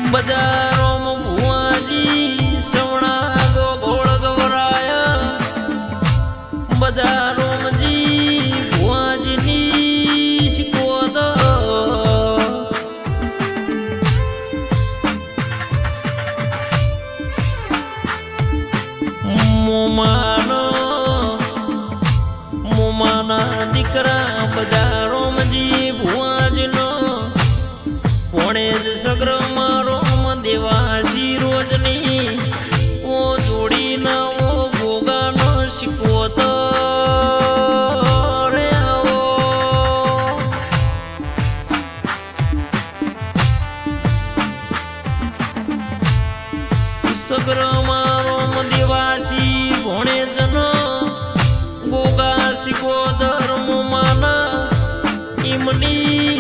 બજારોમ ભુવાજી સવણા ગોળ ગવરાયા બજારોમજી ભુવાજીની શીખવત મોમાના દીકરા બજારોમજી ભુવાજીનો ભણે જ સગ્ર મારો દેવાસી રોજની ઓ જોડીના ઓ ભોગાનો શીખવત રે આવો સગ્ર મારો દેવાસી ભણે જન ભોગા શીખવો ધર્મ માના ઈમની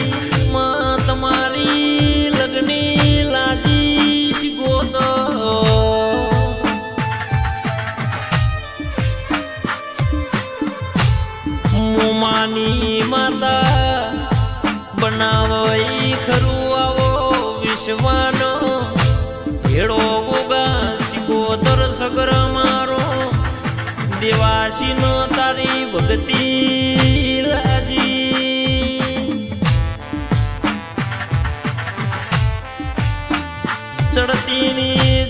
માં તમારી લગ્ની લાજી શીખવો તો મોમાની માતા બનાવો ખરું આવો વિશ્વાનો ભેડો ગોગા શીખવો તર સગર મારો દેવાસીનો તારી ભક્તિ લાજી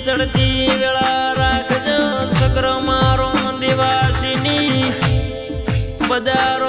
ચડતી વેળા રાખજો સગ્ર મારો દેવાસીની બજારો